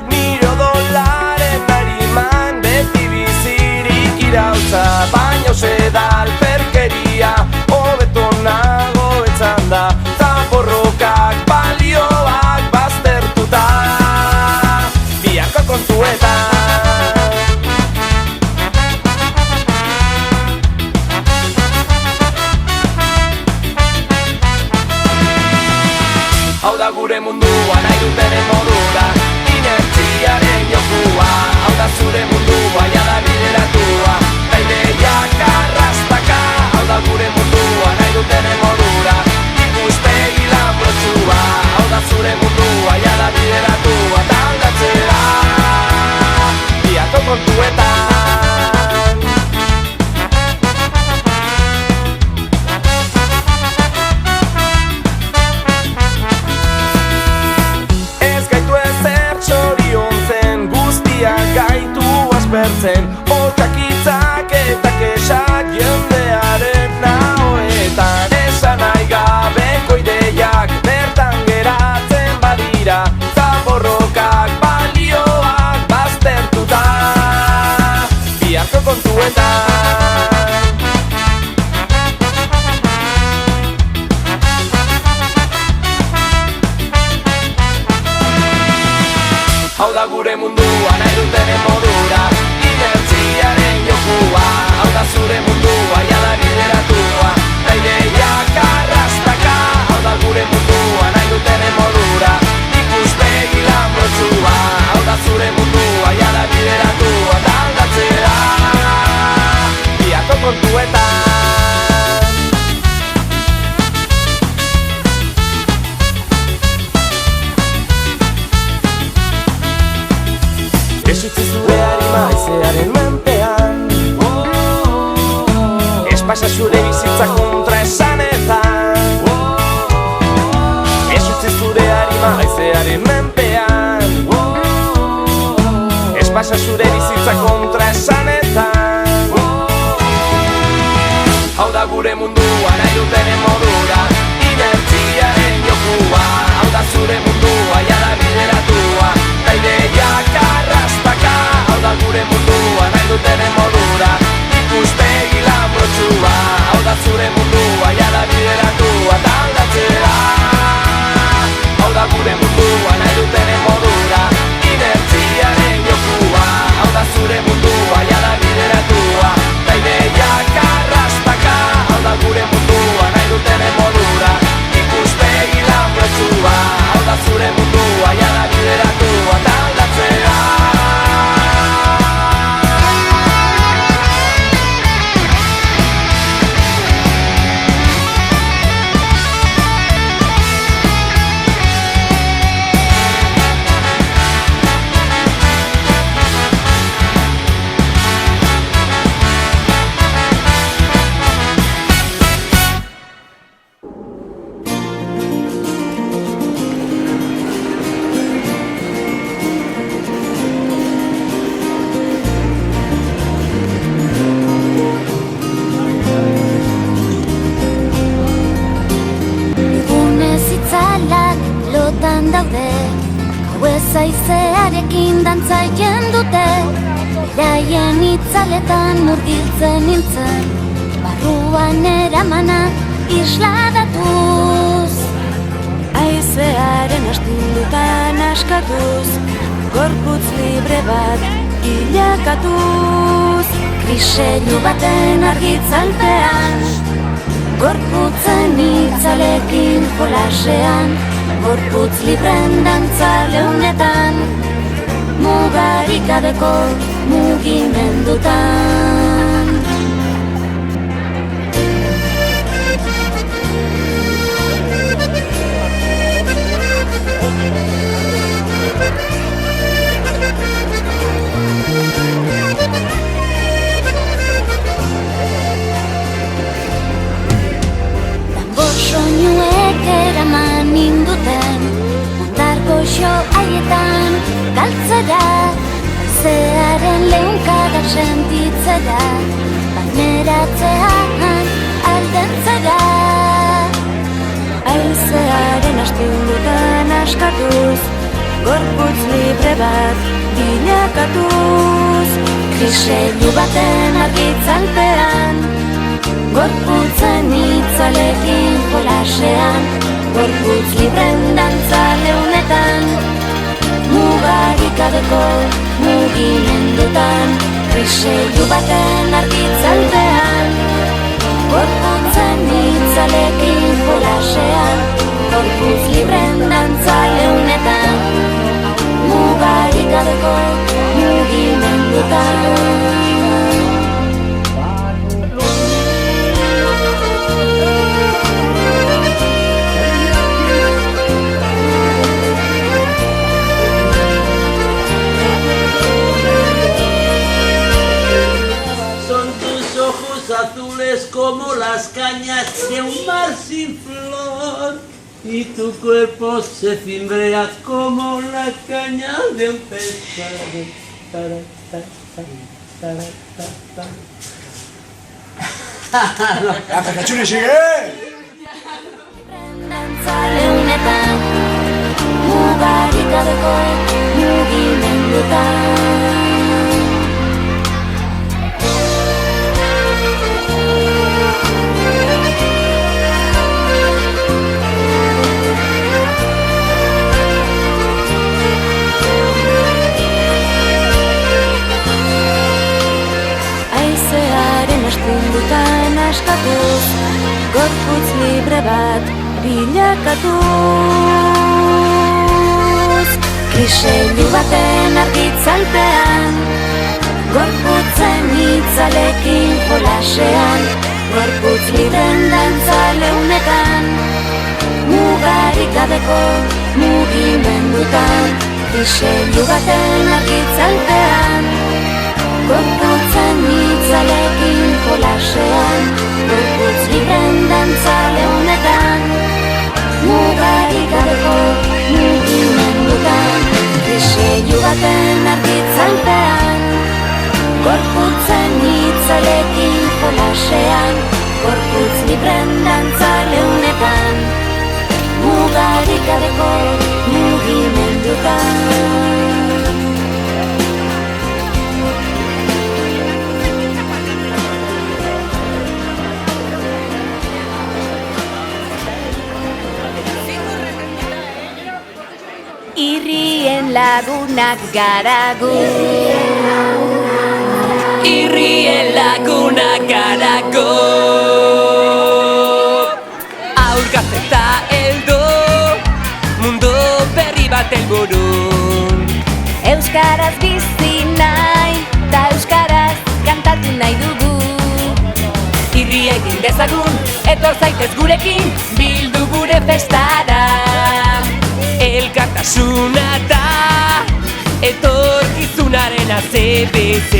nire odolaren ariman beti bizirik irautza. Baina hause da alperkeria, hobeto nago etzan da, zaporrokak balioak baztertuta biharko kontuetan. Hau da gure mundua nahi dutenen modura, inertziaren jokua. Hau da zure mundua, jada bideratua, ta ideiak arrastaka. Hau da gure mundua nahi dutenen modura, ikuspegi lanbrotsua. Hau da zure mundua, jada bideratua, ta aldatzea biharko kontuetan. Gaitu aspertzen, otxakitzak eta kesak jendearen nahoetan. Esan nahi gabeko ideiak bertan geratzen badira, zaborrokak balioak baztertuta biharko kontuetan. Hau da gure mundua nahi dutenen modura, inertziaren jokua. Hau da zure mundua, jada bideratua, ta ideiak arrastaka. Hau da gure mundua nahi dutenen modura, ikuspegi lanbrotsua. Hau da zure mundua, jada bideratua, ta aldatzea biharko kontuetan. Ez utzi zure harima haizearen menpean, ez pasa zure bizitza kontra esanetan. Ez utzi zure harima haizearen menpean, ez pasa zure bizitza kontra esanetan. Hau da gure mundua nahi dutenen modura, inertziaren jokua. Hau da zure mundua, jada bideratua, ta ideiak arrastaka. Hau da gure mundua nahi dutenen modura, ikuspegi lanbrotsua. Hau da zure mundua, jada bideratua, ta aldatzea. Hau da gure mundua nahi dutenen modura, inertziaren jokua. Hau da zure mundua, jada bideratua, ta ideiak arrastaka. Hau da gure mundua nahi dutenen modura, ikuspegi lanbrotsua. Hau da zure mundua, jada bideratua, ta aldatzea. Daude, hau ez aizearekin dantzaien dute, beraien itzaletan murgiltzen nintzen, barruan eramana isladatuz. Aizearen astindutan askatuz, gorputz libre bat bilakatuz. Kriseilu baten argitzalpean, gorputzen itzalekin jolasean, gorputz libren dantza leunetan, mugarik gabeko mugimendutan. Tambor soinuek eraman ninduten, montar goxo haietan galtzera, haizearen lehunkada sentitzera, barneratzean aldentzera. Haizearen astindutan askatuz, gorputz libre bat bilakatuz. Kriseilu baten argitzalpean, gorputzen itzalekin jolasean, gorputz libren dantza leunetan, mugarik gabeko mugimendutan. Kriseilu baten argitzalpean, gorputzen itzalekin jolasean, gorputz libren dantza leunetan, mugarik gabeko mugimendutan. Son tus ojos azules como las cañas de un mar sin flor, y tu cuerpo se cimbrea como la caña de un pescado. Kachune sigue! Dantza leunetan, mugarik gabeko mugimendutan. Astindutan askatuz, gorputz libre bat bilakatuz. Kriseilu baten argitzalpean, gorputzen itzalekin jolasean, gorputz libren dantza leunetan, mugarik gabeko mugimendutan. Kriseilu baten argitzalpean, gorputzen itzalekin jolasean, gorputz libren dantza leunetan, mugarik gabeko mugimendutan. Kriseilu baten argitzalpean, gorputzen itzalekin jolasean, gorputz libren dantza leunetan, mugarik gabeko mugimendutan. Irrien lagunak gara gu. Irrien lagunak gara gu. Aur gazeta heldu, mundu berri bat helburu. Euskaraz bizi nahi, ta euskaraz kantatu nahi dugu. Irri egin dezagun, etor zaitez gurekin, bildu gure festara. Elkartasuna da, etorkizunaren ACBC.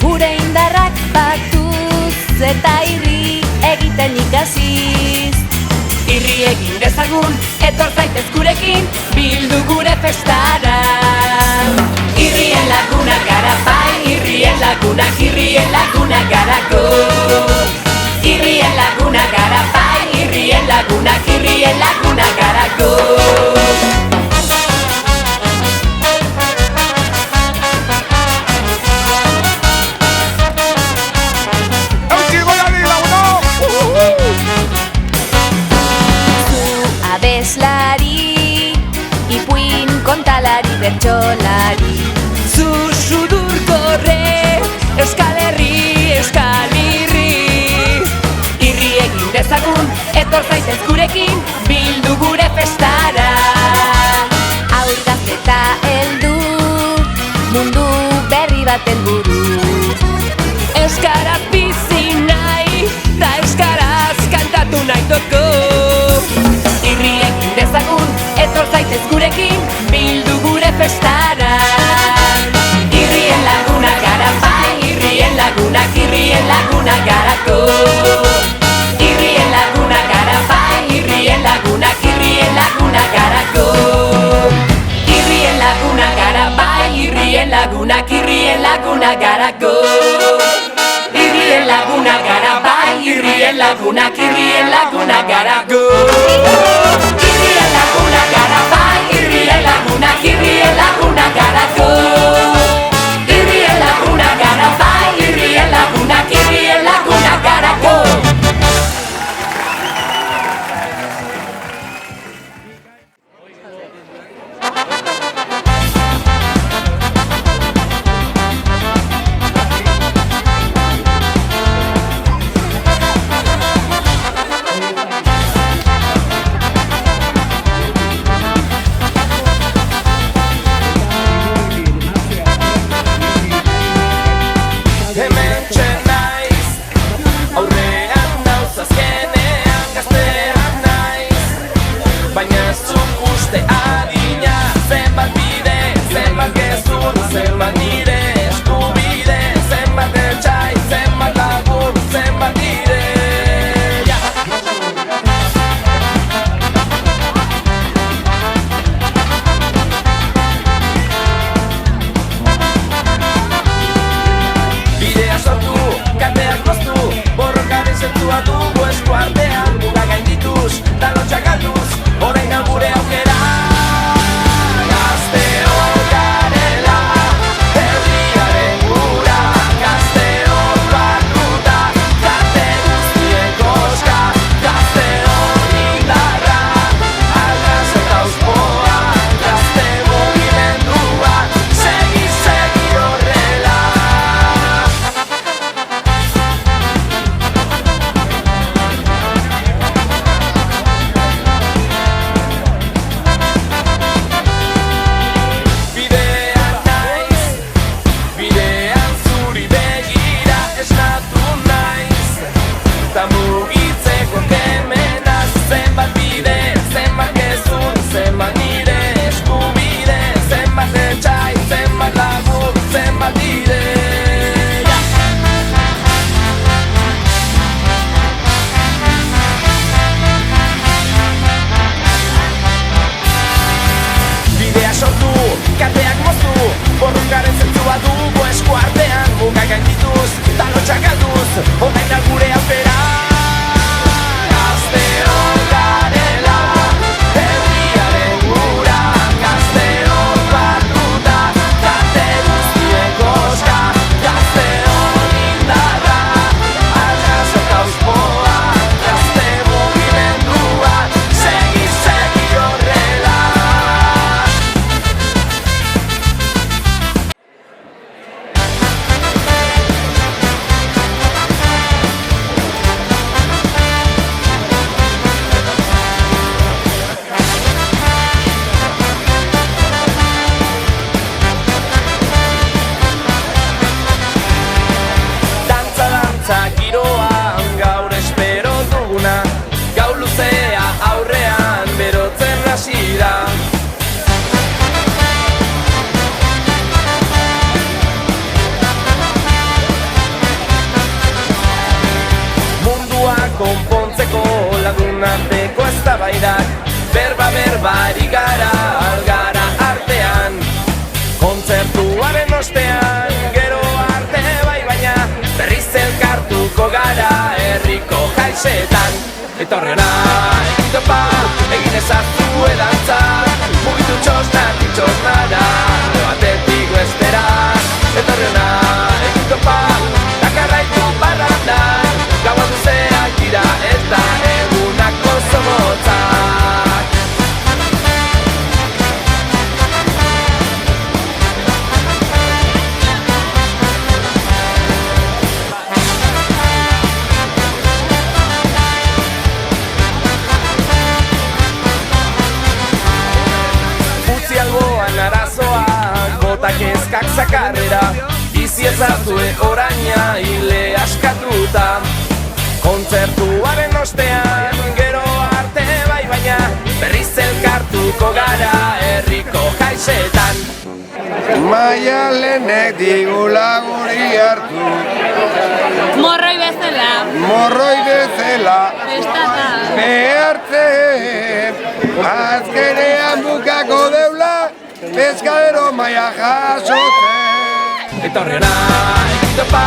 Gure indarrak batuz eta irri egiten ikasiz. Irri egin dezagun, etor zaitez gurekin, bildu gure festara. Irrien lagunak gara bai, irrien lagunak gara go. Irrien lagunak gara bai, irrien lagunak gara go. Abeslari, ipuin kontalari bertsolari. Susudur korre, Euskal Herri, Euskal Irri. Irri egin dezagun, etor zaitez gurekin, bildu gure festara. Aur gazeta heldu, mundu berri baten buru. Euskaraz bizi nahi, da euskaraz kantatu nahi dugu. Irri egin dezagun, etor zaitez gurekin, bildu gure festara. Irrien lagunak gara bai, irrien lagunak gara go. Irrien lagunak gara bai, irrien lagunak gara go. Irrien lagunak gara bai, irrien lagunak Berba erigara algara artean, kontzertuaren ostean, gero arte bai baina, berriz elkartuko gara herriko jaisetan. Etorri hona, egin topa, egin ezazue dantza, mugitu txosnatik txosnara, batetik bestera. Etorri hona, egin topa, dakarraitu parrandan, gaua luzeak dira eta egunak oso motzak. Botak eskak zakarrera, bizi ezazue oraina hile askatuta. Kontzertuaren ostean, gero arte bai baina, berriz elkartuko gara herriko jaisetan. Maialenek digula guri hartu, Morroi bezala, morroi bezala, festata. behartzen, azkenean bukako deula, Peskadero maia jasotzen. Etorri hona, egin topa,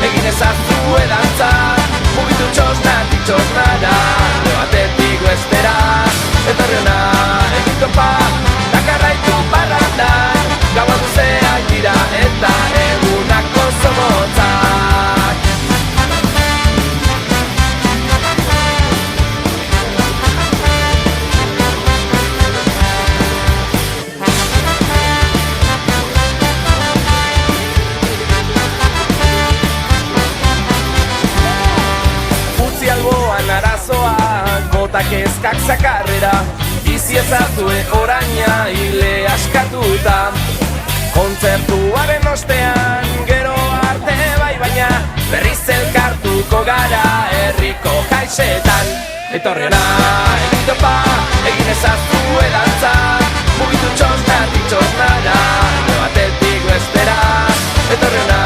egin ezazue dantza, mugitu txosnatik txosnara, batetik bestera. Etorri hona, egin topa, dakarraitu parrandan, gaua luzeak dira eta egunak oso motzak. Botak eskak zakarrera, bizi ezazue oraina hile askatuta. Kontzertuaren ostean, gero arte bai baina, berriz elkartuko gara herriko jaisetan. Etorri hona, egin topa, egin ezazue dantza, mugitu txosnatik txosnara, batetik bestera. Etorri hona,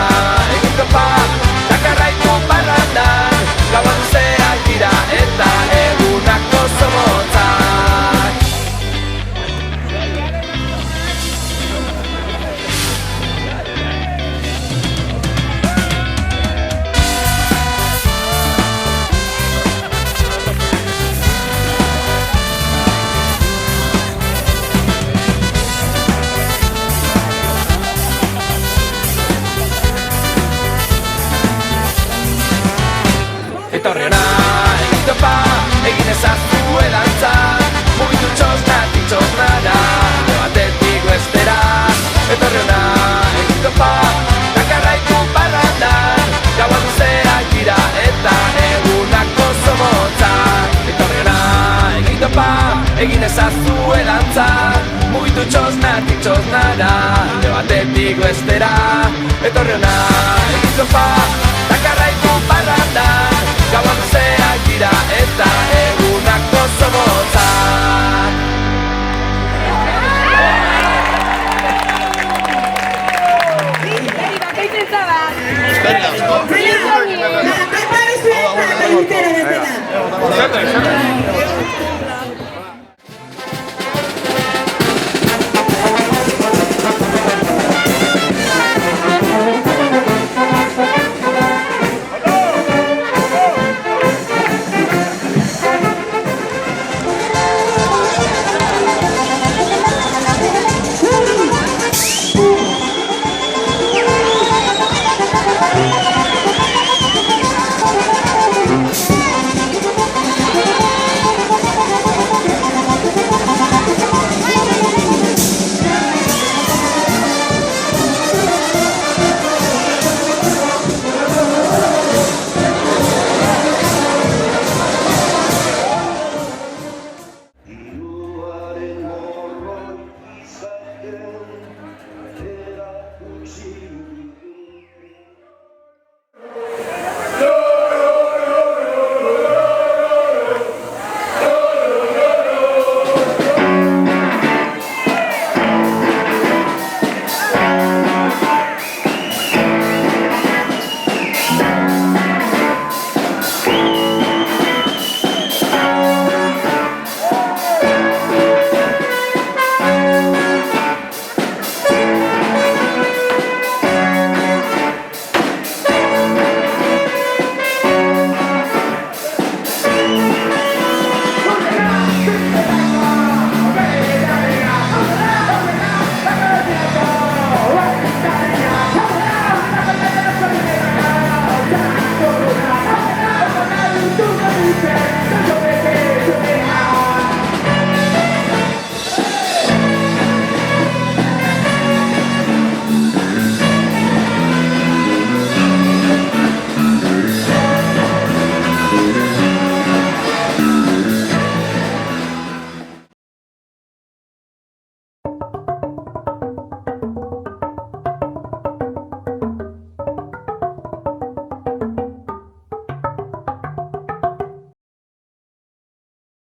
egin topa, dakarraitu parrandan, gaua luzeak dira eta egunak oso motzak. Etorri hona, egin topa, egin ezazue dantza, mugitu txosnatik txosnara, batetik bestera. Etorri hona, egin topa, dakarraitu parrandan, gaua luzeak dira eta egunak oso motzak. Etorri hona, egin topa, egin ezazue dantza, mugitu txosnatik txosnara, batetik bestera. Etorri hona, egin topa, dakarraitu parrandan, gaua luzeak dira eta egunak oso motzak. Prepara zuentzat urtera bezala.